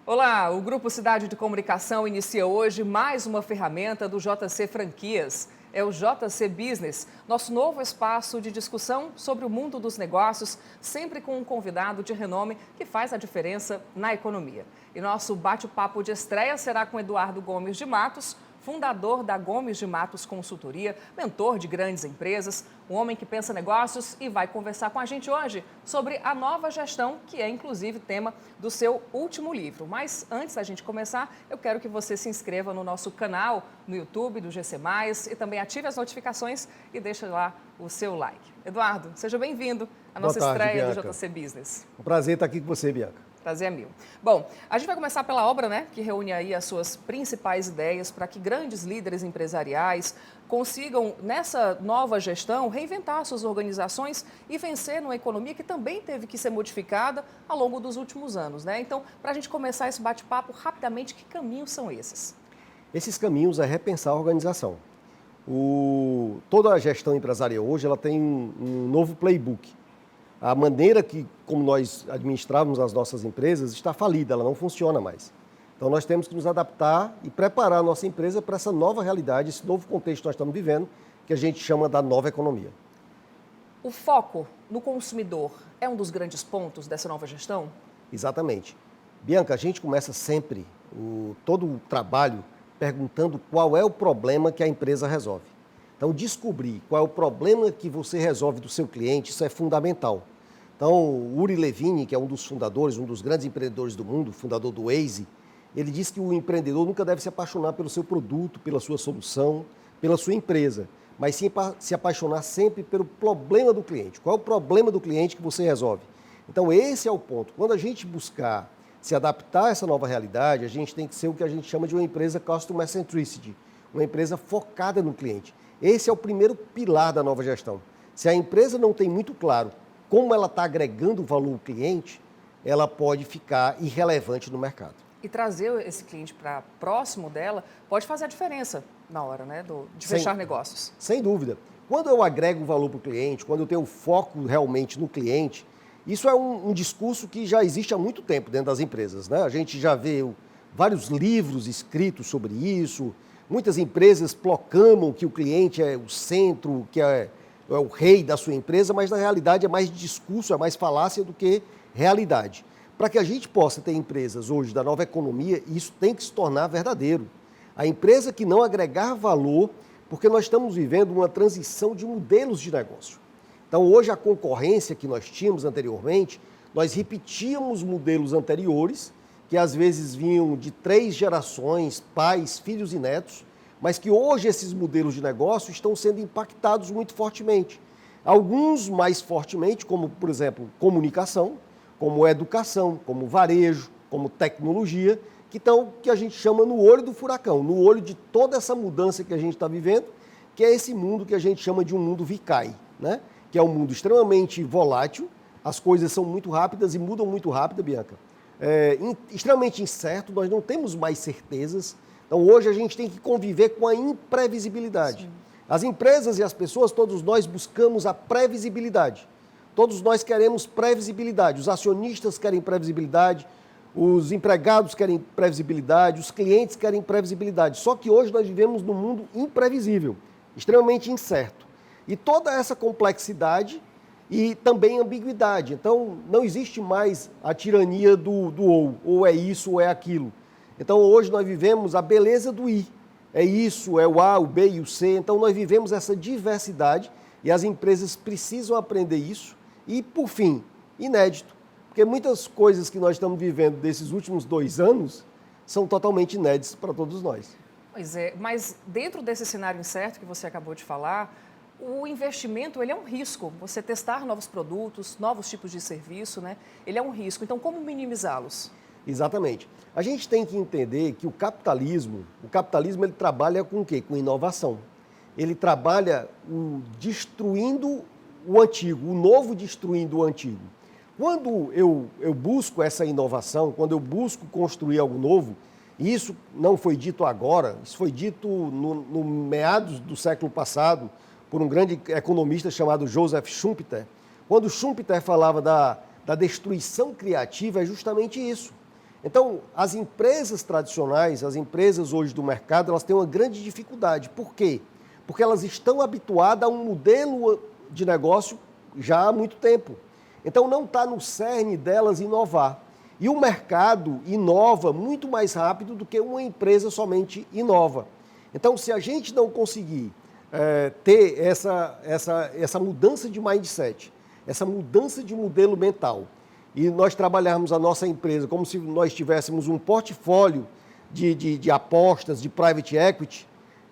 Olá, o Grupo Cidade de Comunicação inicia hoje mais uma ferramenta do JC Franquias. É o JC Business, nosso novo espaço de discussão sobre o mundo dos negócios, sempre com um convidado de renome que faz a diferença na economia. E nosso bate-papo de estreia será com Eduardo Gomes de Matos, fundador da Gomes de Matos Consultoria, mentor de grandes empresas, um homem que pensa negócios e vai conversar com a gente hoje sobre a nova gestão, que é inclusive tema do seu último livro. Mas antes da gente começar, eu quero que você se inscreva no nosso canal no YouTube do GC+, e também ative as notificações e deixe lá o seu like. Eduardo, seja bem-vindo à nossa estreia do JC Business. Um prazer estar aqui com você, Bianca. Prazer é meu. Bom, a gente vai começar pela obra, né, que reúne aí as suas principais ideias para que grandes líderes empresariais consigam, nessa nova gestão, reinventar suas organizações e vencer numa economia que também teve que ser modificada ao longo dos últimos anos, né? Então, para a gente começar esse bate-papo, rapidamente, que caminhos são esses? Esses caminhos é repensar a organização. Toda a gestão empresarial hoje ela tem um novo playbook. A maneira como nós administrávamos as nossas empresas está falida, ela não funciona mais. Então nós temos que nos adaptar e preparar a nossa empresa para essa nova realidade, esse novo contexto que nós estamos vivendo, que a gente chama da nova economia. O foco no consumidor é um dos grandes pontos dessa nova gestão? Exatamente. Bianca, a gente começa sempre todo o trabalho perguntando qual é o problema que a empresa resolve. Então, descobrir qual é o problema que você resolve do seu cliente, isso é fundamental. Então, o Uri Levine, que é um dos fundadores, um dos grandes empreendedores do mundo, fundador do Waze, ele diz que o empreendedor nunca deve se apaixonar pelo seu produto, pela sua solução, pela sua empresa, mas sim se apaixonar sempre pelo problema do cliente. Qual é o problema do cliente que você resolve? Então, esse é o ponto. Quando a gente buscar se adaptar a essa nova realidade, a gente tem que ser o que a gente chama de uma empresa customer centricity, uma empresa focada no cliente. Esse é o primeiro pilar da nova gestão. Se a empresa não tem muito claro como ela está agregando valor ao cliente, ela pode ficar irrelevante no mercado. E trazer esse cliente para próximo dela pode fazer a diferença na hora, né, de fechar negócios. Sem dúvida. Quando eu agrego valor para o cliente, quando eu tenho foco realmente no cliente, isso é um discurso que já existe há muito tempo dentro das empresas, né? A gente já vê vários livros escritos sobre isso. Muitas empresas proclamam que o cliente é o centro, que é o rei da sua empresa, mas na realidade é mais discurso, é mais falácia do que realidade. Para que a gente possa ter empresas hoje da nova economia, isso tem que se tornar verdadeiro. A empresa que não agregar valor, porque nós estamos vivendo uma transição de modelos de negócio. Então hoje a concorrência que nós tínhamos anteriormente, nós repetíamos modelos anteriores, que às vezes vinham de 3 gerações, pais, filhos e netos, mas que hoje esses modelos de negócio estão sendo impactados muito fortemente. Alguns mais fortemente, como, por exemplo, comunicação, como educação, como varejo, como tecnologia, que a gente chama no olho do furacão, no olho de toda essa mudança que a gente está vivendo, que é esse mundo que a gente chama de um mundo VICAI, né? Que é um mundo extremamente volátil, as coisas são muito rápidas e mudam muito rápido, Bianca. Extremamente incerto, nós não temos mais certezas. Então, hoje a gente tem que conviver com a imprevisibilidade. Sim. As empresas e as pessoas, todos nós buscamos a previsibilidade. Todos nós queremos previsibilidade. Os acionistas querem previsibilidade, os empregados querem previsibilidade, os clientes querem previsibilidade. Só que hoje nós vivemos num mundo imprevisível, extremamente incerto. E toda essa complexidade e também ambiguidade. Então, não existe mais a tirania do ou é isso ou é aquilo. Então, hoje nós vivemos a beleza do I. É isso, é o A, o B e o C. Então, nós vivemos essa diversidade e as empresas precisam aprender isso. E, por fim, inédito, porque muitas coisas que nós estamos vivendo desses últimos 2 anos são totalmente inéditas para todos nós. Pois é, mas dentro desse cenário incerto que você acabou de falar, o investimento, ele é um risco. Você testar novos produtos, novos tipos de serviço, né? Ele é um risco. Então, como minimizá-los? Exatamente. A gente tem que entender que o capitalismo ele trabalha com o quê? Com inovação. Ele trabalha destruindo o antigo, o novo destruindo o antigo. Quando eu busco essa inovação, quando eu busco construir algo novo, e isso não foi dito agora, isso foi dito no meados do século passado, por um grande economista chamado Joseph Schumpeter. Quando Schumpeter falava da destruição criativa, é justamente isso. Então, as empresas tradicionais, as empresas hoje do mercado, elas têm uma grande dificuldade. Por quê? Porque elas estão habituadas a um modelo de negócio já há muito tempo. Então, não está no cerne delas inovar. E o mercado inova muito mais rápido do que uma empresa somente inova. Então, se a gente não conseguir ter essa mudança de mindset, essa mudança de modelo mental, e nós trabalharmos a nossa empresa como se nós tivéssemos um portfólio de apostas, de private equity,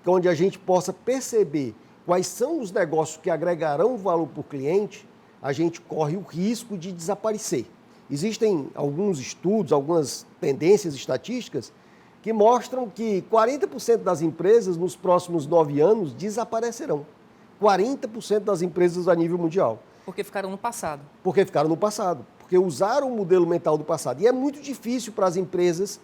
onde a gente possa perceber quais são os negócios que agregarão valor para o cliente, a gente corre o risco de desaparecer. Existem alguns estudos, algumas tendências estatísticas que mostram que 40% das empresas nos próximos 9 anos desaparecerão. 40% das empresas a nível mundial. Porque ficaram no passado. Porque ficaram no passado. Porque usaram o modelo mental do passado. E é muito difícil para as empresas,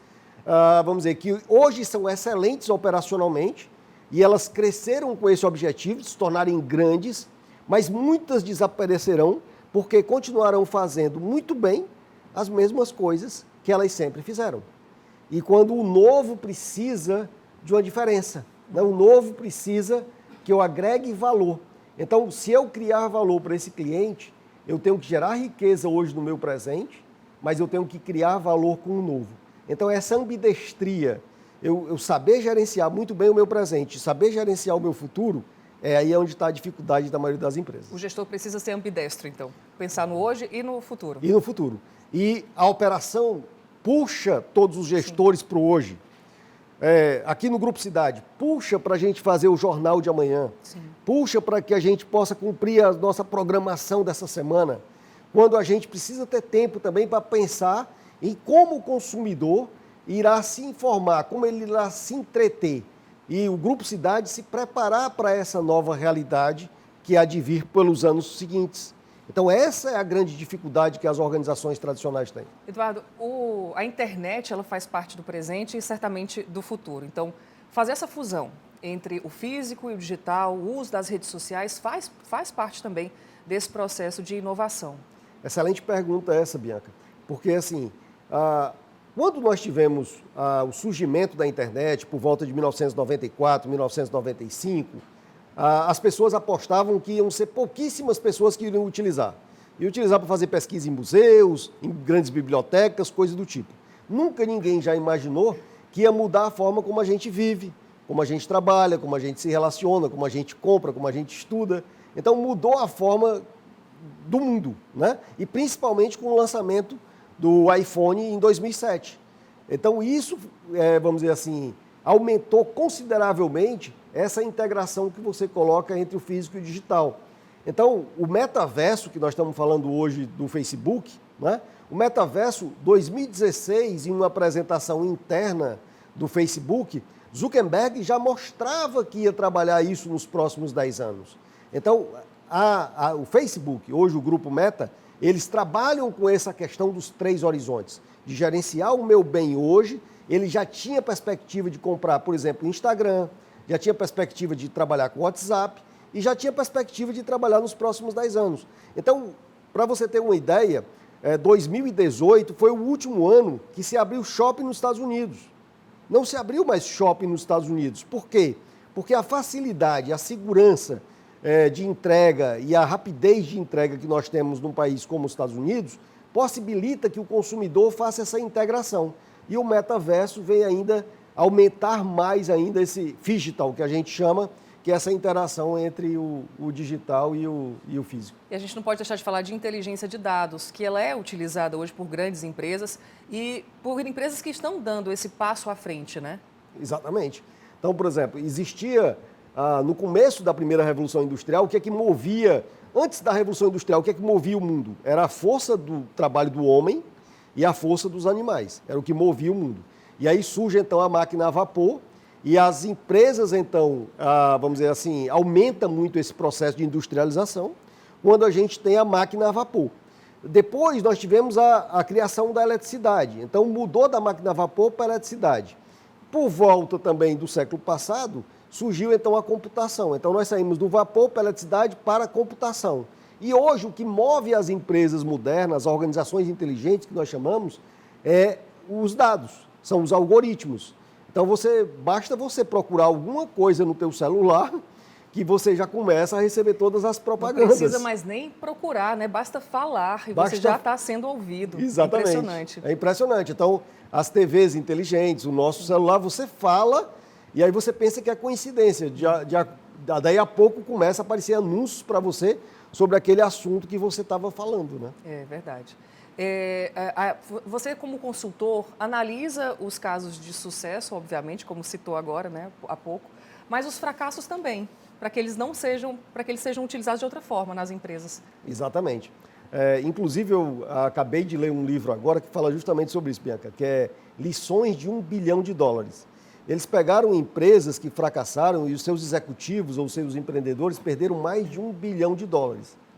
vamos dizer, que hoje são excelentes operacionalmente e elas cresceram com esse objetivo de se tornarem grandes, mas muitas desaparecerão porque continuarão fazendo muito bem as mesmas coisas que elas sempre fizeram. E quando o novo precisa de uma diferença, né? O novo precisa que eu agregue valor. Então, se eu criar valor para esse cliente, eu tenho que gerar riqueza hoje no meu presente, mas eu tenho que criar valor com o novo. Então, essa ambidestria, eu saber gerenciar muito bem o meu presente, saber gerenciar o meu futuro, aí é onde está a dificuldade da maioria das empresas. O gestor precisa ser ambidestro, então. Pensar no hoje e no futuro. E no futuro. E a operação puxa todos os gestores para o hoje. Aqui no Grupo Cidade, puxa para a gente fazer o jornal de amanhã. Sim. Puxa para que a gente possa cumprir a nossa programação dessa semana. Quando a gente precisa ter tempo também para pensar em como o consumidor irá se informar, como ele irá se entreter. E o Grupo Cidade se preparar para essa nova realidade que há de vir pelos anos seguintes. Então, essa é a grande dificuldade que as organizações tradicionais têm. Eduardo, a internet ela faz parte do presente e certamente do futuro. Então, fazer essa fusão entre o físico e o digital, o uso das redes sociais, faz parte também desse processo de inovação. Excelente pergunta essa, Bianca. Porque, assim, quando nós tivemos o surgimento da internet, por volta de 1994, 1995, as pessoas apostavam que iam ser pouquíssimas pessoas que iriam utilizar. E utilizar para fazer pesquisa em museus, em grandes bibliotecas, coisas do tipo. Nunca ninguém já imaginou que ia mudar a forma como a gente vive, como a gente trabalha, como a gente se relaciona, como a gente compra, como a gente estuda. Então mudou a forma do mundo, né? E principalmente com o lançamento do iPhone em 2007. Então isso, vamos dizer assim, aumentou consideravelmente essa integração que você coloca entre o físico e o digital. Então, o metaverso que nós estamos falando hoje do Facebook, né? O metaverso 2016, em uma apresentação interna do Facebook, Zuckerberg já mostrava que ia trabalhar isso nos próximos 10 anos. Então, o Facebook, hoje o grupo Meta, eles trabalham com essa questão dos 3 horizontes, de gerenciar o meu bem hoje. Ele já tinha perspectiva de comprar, por exemplo, Instagram, já tinha perspectiva de trabalhar com WhatsApp e já tinha perspectiva de trabalhar nos próximos 10 anos. Então, para você ter uma ideia, 2018 foi o último ano que se abriu shopping nos Estados Unidos. Não se abriu mais shopping nos Estados Unidos. Por quê? Porque a facilidade, a segurança de entrega e a rapidez de entrega que nós temos num país como os Estados Unidos possibilita que o consumidor faça essa integração. E o metaverso vem ainda aumentar mais ainda esse phygital, que a gente chama, que é essa interação entre o digital e o físico. E a gente não pode deixar de falar de inteligência de dados, que ela é utilizada hoje por grandes empresas e por empresas que estão dando esse passo à frente, né? Exatamente. Então, por exemplo, existia no começo da primeira Revolução Industrial, o que é que movia, antes da Revolução Industrial, o que é que movia o mundo? Era a força do trabalho do homem e a força dos animais, era o que movia o mundo. E aí surge, então, a máquina a vapor e as empresas, então, vamos dizer assim, aumenta muito esse processo de industrialização quando a gente tem a máquina a vapor. Depois, nós tivemos a criação da eletricidade. Então, mudou da máquina a vapor para a eletricidade. Por volta também do século passado, surgiu, então, a computação. Então, nós saímos do vapor para a eletricidade para a computação. E hoje, o que move as empresas modernas, as organizações inteligentes que nós chamamos, é os dados, são os algoritmos. Então, basta você procurar alguma coisa no teu celular que você já começa a receber todas as propagandas. Não precisa mais nem procurar, né? Basta falar e você já está sendo ouvido. Exatamente. Impressionante. É impressionante. Então, as TVs inteligentes, o nosso celular, você fala e aí você pensa que é coincidência. Daí a pouco começa a aparecer anúncios para você sobre aquele assunto que você estava falando, né? É verdade. Você, como consultor, analisa os casos de sucesso, obviamente, como citou agora, né, há pouco, mas os fracassos também, para que eles sejam utilizados de outra forma nas empresas. Exatamente. Inclusive, eu acabei de ler um livro agora que fala justamente sobre isso, Bianca, que é Lições de $1 bilhão. Eles pegaram empresas que fracassaram e os seus executivos ou seus empreendedores perderam mais de $1 bilhão,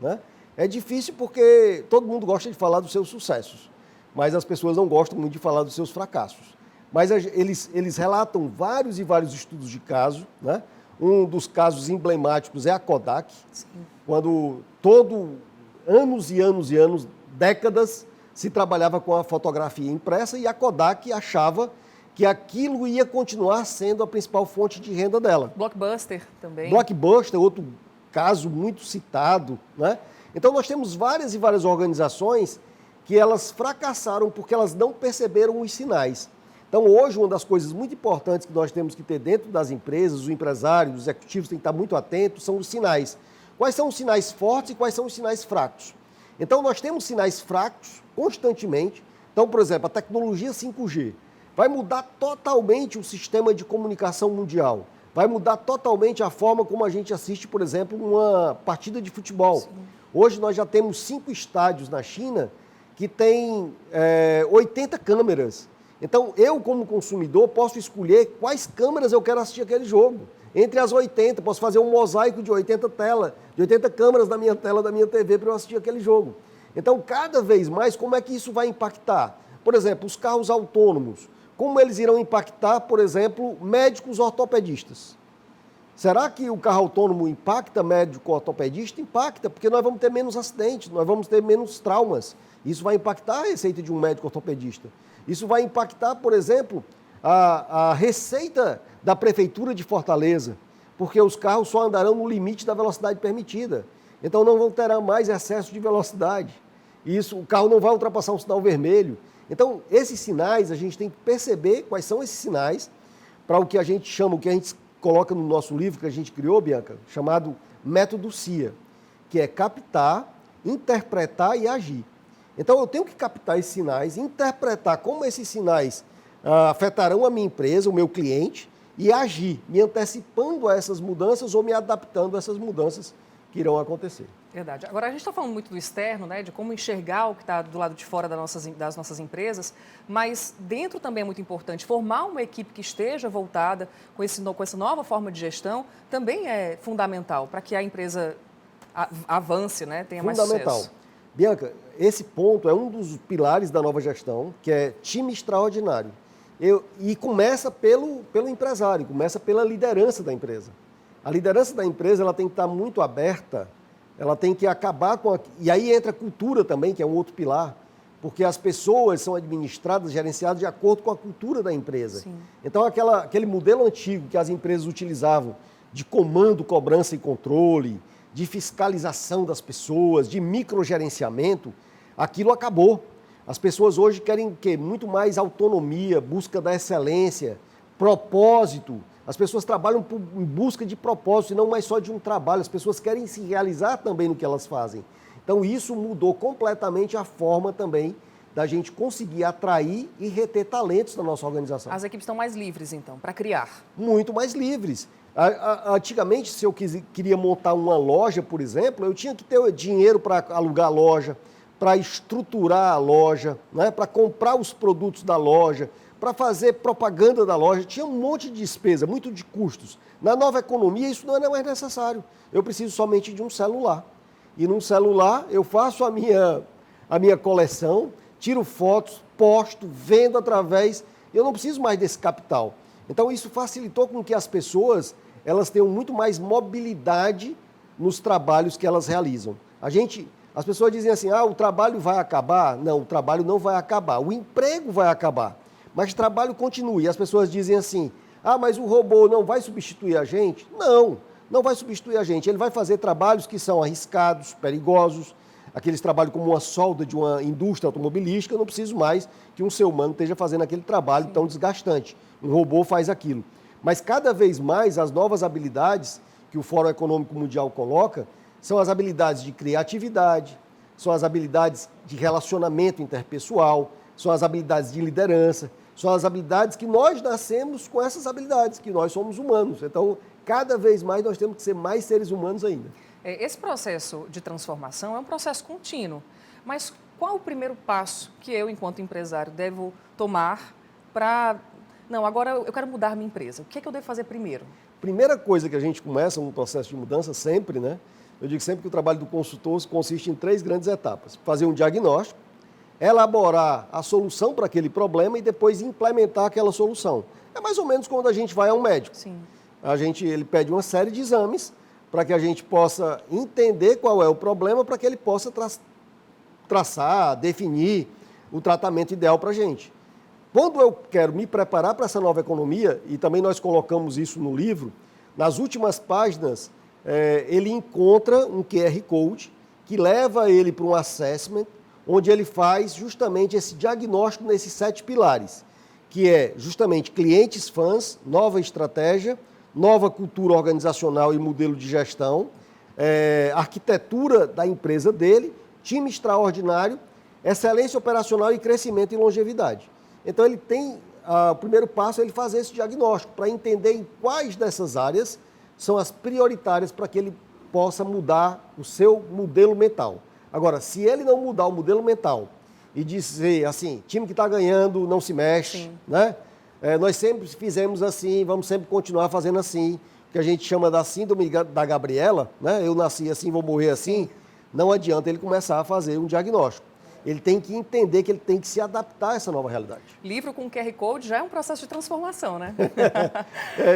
né? É difícil porque todo mundo gosta de falar dos seus sucessos, mas as pessoas não gostam muito de falar dos seus fracassos. Mas eles relatam vários e vários estudos de caso, né? Um dos casos emblemáticos é a Kodak, sim, quando anos e anos e anos, décadas, se trabalhava com a fotografia impressa e a Kodak achava que aquilo ia continuar sendo a principal fonte de renda dela. Blockbuster também. Blockbuster, outro caso muito citado, né? Então nós temos várias e várias organizações que elas fracassaram porque elas não perceberam os sinais. Então hoje uma das coisas muito importantes que nós temos que ter dentro das empresas, os empresários, os executivos têm que estar muito atentos, são os sinais. Quais são os sinais fortes e quais são os sinais fracos? Então nós temos sinais fracos constantemente. Então, por exemplo, a tecnologia 5G vai mudar totalmente o sistema de comunicação mundial. Vai mudar totalmente a forma como a gente assiste, por exemplo, uma partida de futebol. Sim. Hoje nós já temos 5 estádios na China que têm 80 câmeras. Então, eu como consumidor posso escolher quais câmeras eu quero assistir aquele jogo. Entre as 80, posso fazer um mosaico de 80 câmeras na minha tela da minha TV para eu assistir aquele jogo. Então, cada vez mais, como é que isso vai impactar? Por exemplo, os carros autônomos. Como eles irão impactar, por exemplo, médicos ortopedistas? Será que o carro autônomo impacta médico ortopedista? Impacta, porque nós vamos ter menos acidentes, nós vamos ter menos traumas. Isso vai impactar a receita de um médico ortopedista. Isso vai impactar, por exemplo, a receita da Prefeitura de Fortaleza, porque os carros só andarão no limite da velocidade permitida. Então não terá mais excesso de velocidade. O carro não vai ultrapassar um sinal vermelho. Então, esses sinais, a gente tem que perceber quais são esses sinais para o que a gente chama, o que a gente coloca no nosso livro que a gente criou, Bianca, chamado Método CIA, que é captar, interpretar e agir. Então, eu tenho que captar esses sinais, interpretar como esses sinais afetarão a minha empresa, o meu cliente, e agir, me antecipando a essas mudanças ou me adaptando a essas mudanças que irão acontecer. Verdade. Agora, a gente está falando muito do externo, né, de como enxergar o que está do lado de fora das nossas empresas, mas dentro também é muito importante formar uma equipe que esteja voltada com essa nova forma de gestão, também é fundamental para que a empresa avance, né, tenha mais sucesso. Fundamental. Bianca, esse ponto é um dos pilares da nova gestão, que é time extraordinário. E começa pelo empresário, começa pela liderança da empresa. A liderança da empresa ela tem que estar muito aberta, ela tem que acabar com... E aí entra a cultura também, que é um outro pilar, porque as pessoas são administradas, gerenciadas de acordo com a cultura da empresa. Sim. Então, aquele modelo antigo que as empresas utilizavam de comando, cobrança e controle, de fiscalização das pessoas, de microgerenciamento, aquilo acabou. As pessoas hoje querem o quê? Muito mais autonomia, busca da excelência, propósito. As pessoas trabalham em busca de propósito e não mais só de um trabalho. As pessoas querem se realizar também no que elas fazem. Então, isso mudou completamente a forma também da gente conseguir atrair e reter talentos na nossa organização. As equipes estão mais livres, então, para criar. Muito mais livres. Antigamente, se eu queria montar uma loja, por exemplo, eu tinha que ter dinheiro para alugar a loja, para estruturar a loja, né, para comprar os produtos da loja, para fazer propaganda da loja, tinha um monte de despesa, muito de custos. Na nova economia, isso não é mais necessário. Eu preciso somente de um celular. E num celular, eu faço a minha coleção, tiro fotos, posto, vendo através... Eu não preciso mais desse capital. Então, isso facilitou com que as pessoas elas tenham muito mais mobilidade nos trabalhos que elas realizam. As pessoas dizem assim, o trabalho vai acabar. Não, o trabalho não vai acabar. O emprego vai acabar. mas trabalho continua. E as pessoas dizem assim, ah, mas o robô não vai substituir a gente? Não, não vai substituir a gente. Ele vai fazer trabalhos que são arriscados, perigosos, aqueles trabalhos como uma solda de uma indústria automobilística. Eu não preciso mais que um ser humano esteja fazendo aquele trabalho tão desgastante. Um robô faz aquilo. Mas cada vez mais as novas habilidades que o Fórum Econômico Mundial coloca são as habilidades de criatividade, são as habilidades de relacionamento interpessoal, são as habilidades de liderança, são as habilidades que nós nascemos com essas habilidades, que nós somos humanos. Então, cada vez mais nós temos que ser mais seres humanos ainda. Esse processo de transformação é um processo contínuo, mas qual o primeiro passo que eu, enquanto empresário, devo tomar para... Não, agora eu quero mudar minha empresa. O que é que eu devo fazer primeiro? Primeira coisa que a gente começa um processo de mudança sempre, né? Eu digo sempre que o trabalho do consultor consiste em 3 grandes etapas. Fazer um diagnóstico, elaborar a solução para aquele problema e depois implementar aquela solução. É mais ou menos quando a gente vai a um médico. Sim. Ele pede uma série de exames para que a gente possa entender qual é o problema, para que ele possa traçar, definir o tratamento ideal para a gente. Quando eu quero me preparar para essa nova economia, e também nós colocamos isso no livro, nas últimas páginas, ele encontra um QR Code que leva ele para um assessment, onde ele faz justamente esse diagnóstico nesses 7 pilares, que é justamente clientes fãs, nova estratégia, nova cultura organizacional e modelo de gestão, arquitetura da empresa dele, time extraordinário, excelência operacional e crescimento e longevidade. Então, ele tem, o primeiro passo é ele fazer esse diagnóstico, para entender em quais dessas áreas são as prioritárias para que ele possa mudar o seu modelo mental. Agora, se ele não mudar o modelo mental e dizer assim, time que está ganhando não se mexe, né? Nós sempre fizemos assim, vamos sempre continuar fazendo assim, que a gente chama da síndrome da Gabriela, né? Eu nasci assim, vou morrer assim. Não adianta ele começar a fazer um diagnóstico. Ele tem que entender que ele tem que se adaptar a essa nova realidade. Livro com QR Code já é um processo de transformação, né?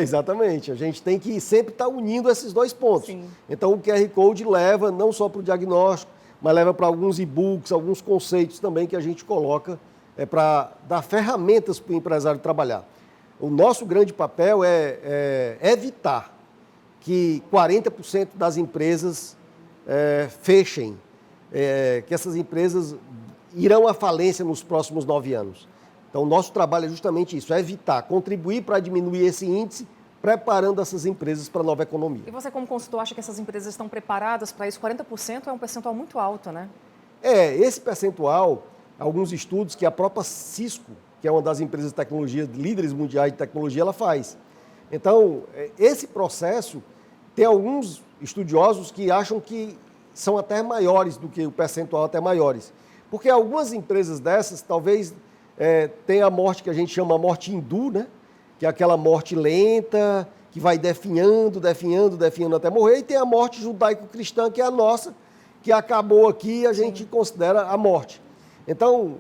Exatamente. A gente tem que sempre estar unindo esses 2 pontos. Sim. Então, o QR Code leva não só para o diagnóstico, mas leva para alguns e-books, alguns conceitos também que a gente coloca para dar ferramentas para o empresário trabalhar. O nosso grande papel é evitar que 40% das empresas fechem, que essas empresas irão à falência nos próximos 9 anos. Então, o nosso trabalho é justamente isso, é evitar, contribuir para diminuir esse índice, preparando essas empresas para a nova economia. E você, como consultor, acha que essas empresas estão preparadas para isso? 40% é um percentual muito alto, né? Esse percentual, alguns estudos que a própria Cisco, que é uma das empresas de tecnologia, líderes mundiais de tecnologia, ela faz. Então, esse processo, tem alguns estudiosos que acham que são até maiores do que o percentual, até maiores. Porque algumas empresas dessas, talvez, tenha a morte que a gente chama morte hindu, né? Que é aquela morte lenta, que vai definhando até morrer, e tem a morte judaico-cristã, que é a nossa, que acabou aqui e a gente considera a morte. Então,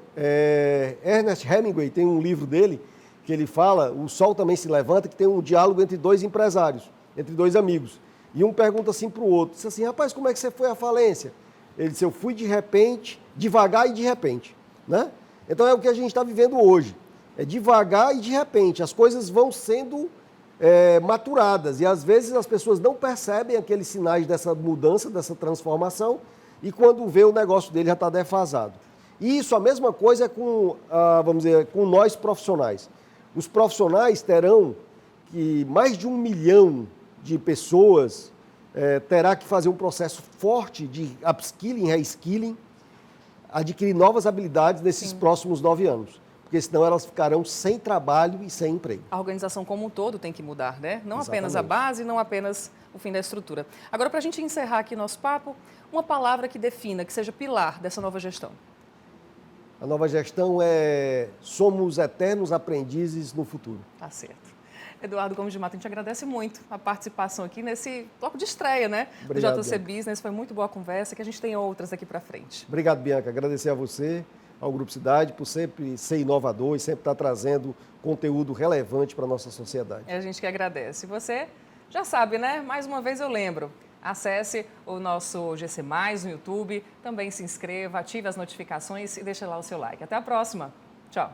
Ernest Hemingway tem um livro dele, que ele fala, O Sol Também Se Levanta, que tem um diálogo entre 2 empresários, entre 2 amigos. E um pergunta assim para o outro, disse assim, rapaz, como é que você foi à falência? Ele disse, eu fui de repente, devagar e de repente, né? Então é o que a gente está vivendo hoje, é devagar e de repente, as coisas vão sendo maturadas e às vezes as pessoas não percebem aqueles sinais dessa mudança, dessa transformação e quando vê o negócio dele já está defasado. E isso, a mesma coisa é com, vamos dizer, com nós profissionais. Os profissionais terão que mais de 1 milhão de pessoas terá que fazer um processo forte de upskilling, reskilling, adquirir novas habilidades nesses próximos 9 anos. Porque senão elas ficarão sem trabalho e sem emprego. A organização como um todo tem que mudar, né? Não Exatamente. Apenas a base, não apenas o fim da estrutura. Agora, para a gente encerrar aqui nosso papo, uma palavra que defina, que seja pilar dessa nova gestão. A nova gestão somos eternos aprendizes no futuro. Tá certo. Eduardo Gomes de Mato, a gente agradece muito a participação aqui nesse bloco de estreia, né? Obrigado, do JC Bianca. Business. Foi muito boa a conversa, que a gente tem outras daqui para frente. Obrigado, Bianca. Agradecer a você, ao Grupo Cidade, por sempre ser inovador e sempre estar trazendo conteúdo relevante para a nossa sociedade. É a gente que agradece. Você já sabe, né? Mais uma vez eu lembro. Acesse o nosso GC+, no YouTube, também se inscreva, ative as notificações e deixe lá o seu like. Até a próxima. Tchau.